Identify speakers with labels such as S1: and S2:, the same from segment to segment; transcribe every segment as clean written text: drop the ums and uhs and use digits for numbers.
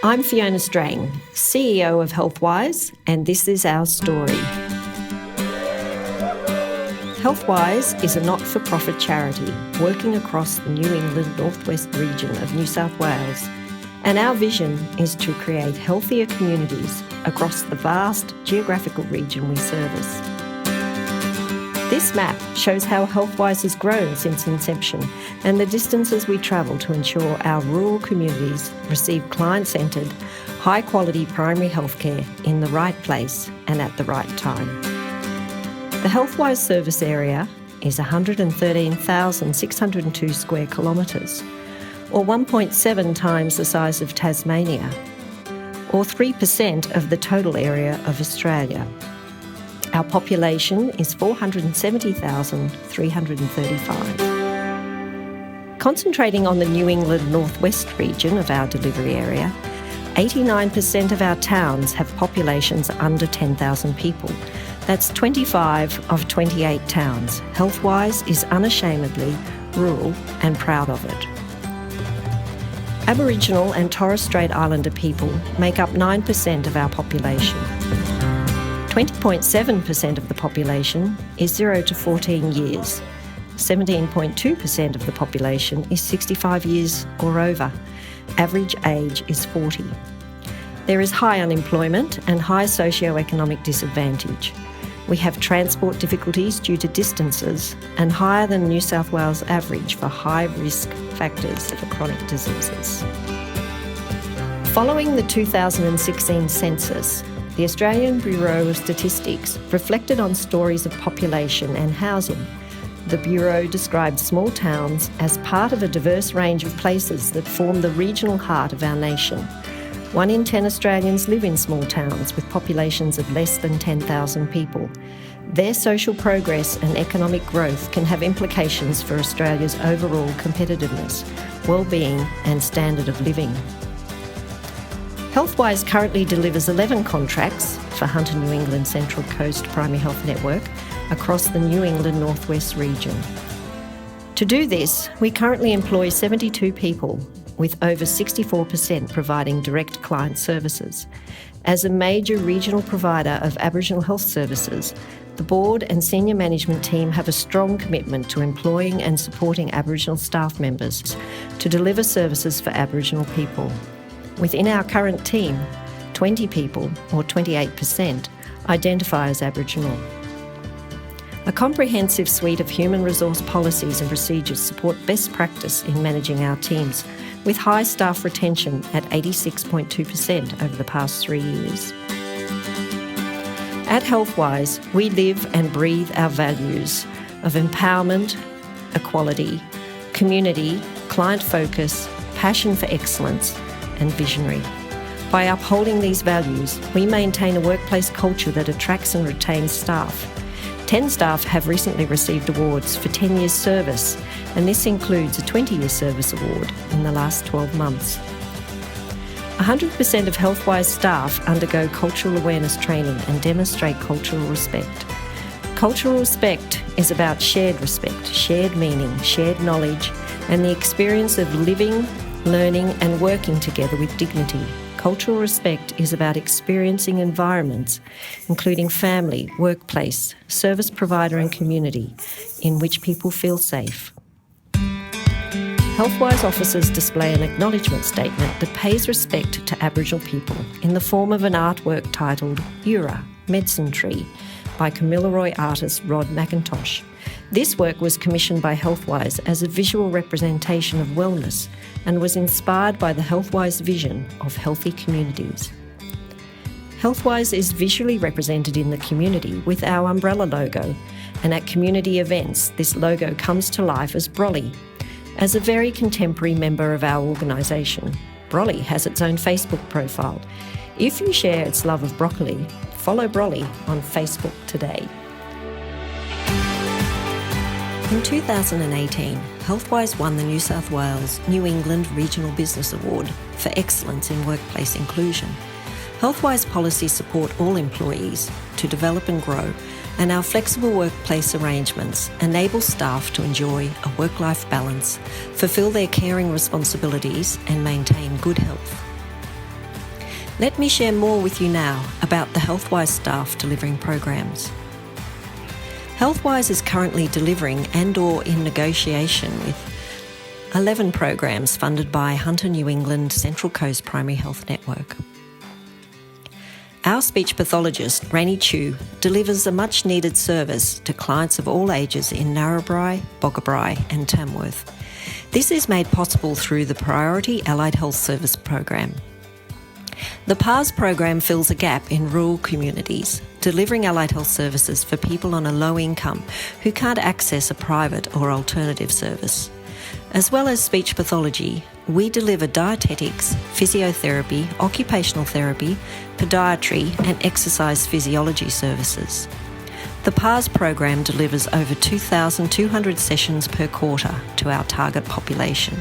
S1: I'm Fiona Strang, CEO of HealthWISE, and this is our story. HealthWISE is a not-for-profit charity working across the New England Northwest region of New South Wales, and our vision is to create healthier communities across the vast geographical region we service. This map shows how HealthWISE has grown since inception and the distances we travel to ensure our rural communities receive client-centred, high-quality primary healthcare in the right place and at the right time. The HealthWISE service area is 113,602 square kilometres, or 1.7 times the size of Tasmania, or 3% of the total area of Australia. Our population is 470,335. Concentrating on the New England Northwest region of our delivery area, 89% of our towns have populations under 10,000 people. That's 25 of 28 towns. HealthWISE is unashamedly rural and proud of it. Aboriginal and Torres Strait Islander people make up 9% of our population. 20.7% of the population is 0 to 14 years. 17.2% of the population is 65 years or over. Average age is 40. There is high unemployment and high socio-economic disadvantage. We have transport difficulties due to distances and higher than New South Wales average for high-risk factors for chronic diseases. Following the 2016 census, the Australian Bureau of Statistics reflected on stories of population and housing. The Bureau described small towns as part of a diverse range of places that form the regional heart of our nation. 1 in 10 Australians live in small towns with populations of less than 10,000 people. Their social progress and economic growth can have implications for Australia's overall competitiveness, well-being and standard of living. HealthWISE currently delivers 11 contracts for Hunter New England Central Coast Primary Health Network across the New England Northwest region. To do this, we currently employ 72 people, with over 64% providing direct client services. As a major regional provider of Aboriginal health services, the board and senior management team have a strong commitment to employing and supporting Aboriginal staff members to deliver services for Aboriginal people. Within our current team, 20 people, or 28%, identify as Aboriginal. A comprehensive suite of human resource policies and procedures support best practice in managing our teams, with high staff retention at 86.2% over the past 3 years. At HealthWISE, we live and breathe our values of empowerment, equality, community, client focus, passion for excellence, and visionary. By upholding these values, we maintain a workplace culture that attracts and retains staff. 10 staff have recently received awards for 10 years service, and this includes a 20-year service award in the last 12 months. 100% of HealthWISE staff undergo cultural awareness training and demonstrate cultural respect. Cultural respect is about shared respect, shared meaning, shared knowledge, and the experience of living, learning and working together with dignity. Cultural respect is about experiencing environments, including family, workplace, service provider and community, in which people feel safe. HealthWISE officers display an acknowledgement statement that pays respect to Aboriginal people in the form of an artwork titled Ura, Medicine Tree, by Kamilaroi artist Rod McIntosh. This work was commissioned by HealthWISE as a visual representation of wellness and was inspired by the HealthWISE vision of healthy communities. HealthWISE is visually represented in the community with our umbrella logo, and at community events this logo comes to life as Brolly. As a very contemporary member of our organisation, Brolly has its own Facebook profile. If you share its love of broccoli, follow Brolly on Facebook today. In 2018, HealthWISE won the New South Wales New England Regional Business Award for Excellence in Workplace Inclusion. HealthWISE policies support all employees to develop and grow, and our flexible workplace arrangements enable staff to enjoy a work-life balance, fulfil their caring responsibilities and maintain good health. Let me share more with you now about the HealthWISE staff delivering programs. HealthWISE is currently delivering and/or in negotiation with 11 programs funded by Hunter New England Central Coast Primary Health Network. Our speech pathologist, Rainey Chu, delivers a much-needed service to clients of all ages in Narrabri, Boggabri and Tamworth. This is made possible through the Priority Allied Health Service program. The PARS program fills a gap in rural communities, delivering allied health services for people on a low income who can't access a private or alternative service. As well as speech pathology, we deliver dietetics, physiotherapy, occupational therapy, podiatry and exercise physiology services. The PARS program delivers over 2,200 sessions per quarter to our target population.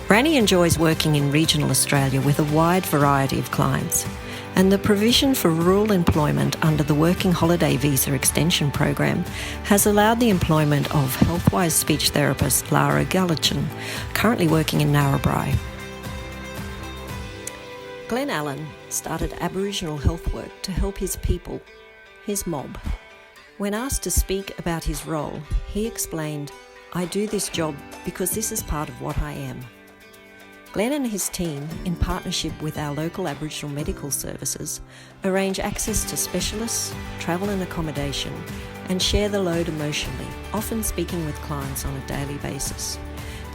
S1: Rani enjoys working in regional Australia with a wide variety of clients, and the provision for rural employment under the Working Holiday Visa Extension Program has allowed the employment of HealthWISE speech therapist Lara Gallatin, currently working in Narrabri. Glenn Allen started Aboriginal health work to help his people, his mob. When asked to speak about his role, he explained, "I do this job because this is part of what I am." Glenn and his team, in partnership with our local Aboriginal medical services, arrange access to specialists, travel and accommodation, and share the load emotionally, often speaking with clients on a daily basis.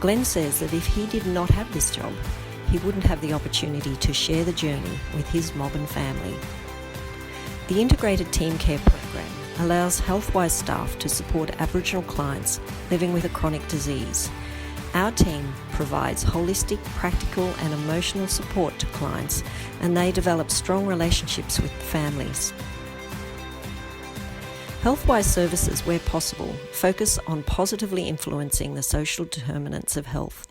S1: Glenn says that if he did not have this job, he wouldn't have the opportunity to share the journey with his mob and family. The Integrated Team Care program allows HealthWISE staff to support Aboriginal clients living with a chronic disease. Our team provides holistic, practical and emotional support to clients, and they develop strong relationships with families. HealthWISE services, where possible, focus on positively influencing the social determinants of health.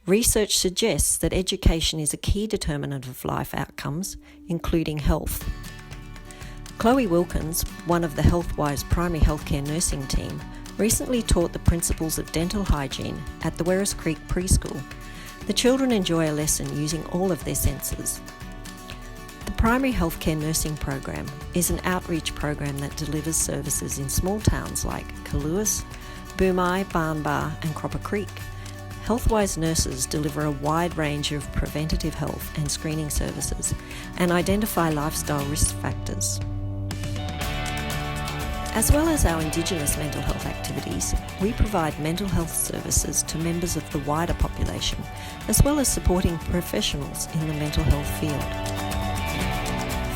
S1: Research suggests that education is a key determinant of life outcomes, including health. Chloe Wilkins, one of the HealthWISE primary healthcare nursing team, recently taught the principles of dental hygiene at the Werris Creek Preschool. The children enjoy a lesson using all of their senses. The Primary Healthcare Nursing Program is an outreach program that delivers services in small towns like Kaluas, Boomai, Barnbar and Cropper Creek. HealthWISE nurses deliver a wide range of preventative health and screening services and identify lifestyle risk factors. As well as our Indigenous mental health activities, we provide mental health services to members of the wider population, as well as supporting professionals in the mental health field.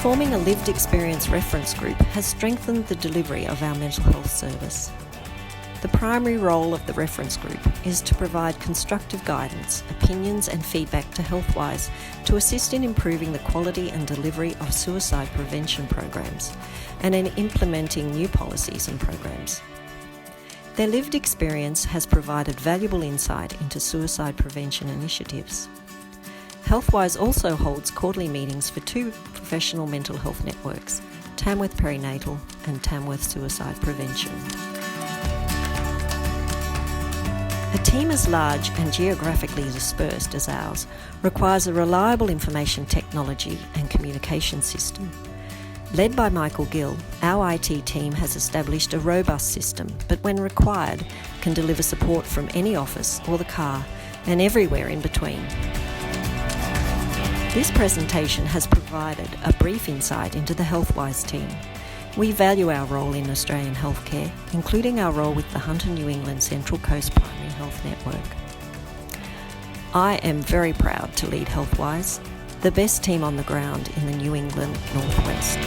S1: Forming a lived experience reference group has strengthened the delivery of our mental health service. The primary role of the reference group is to provide constructive guidance, opinions and feedback to HealthWISE to assist in improving the quality and delivery of suicide prevention programs and in implementing new policies and programs. Their lived experience has provided valuable insight into suicide prevention initiatives. HealthWISE also holds quarterly meetings for two professional mental health networks, Tamworth Perinatal and Tamworth Suicide Prevention. A team as large and geographically dispersed as ours requires a reliable information technology and communication system. Led by Michael Gill, our IT team has established a robust system, but when required, can deliver support from any office or the car and everywhere in between. This presentation has provided a brief insight into the HealthWISE team. We value our role in Australian healthcare, including our role with the Hunter New England Central Coast Primary Health Network. I am very proud to lead HealthWISE, the best team on the ground in the New England Northwest.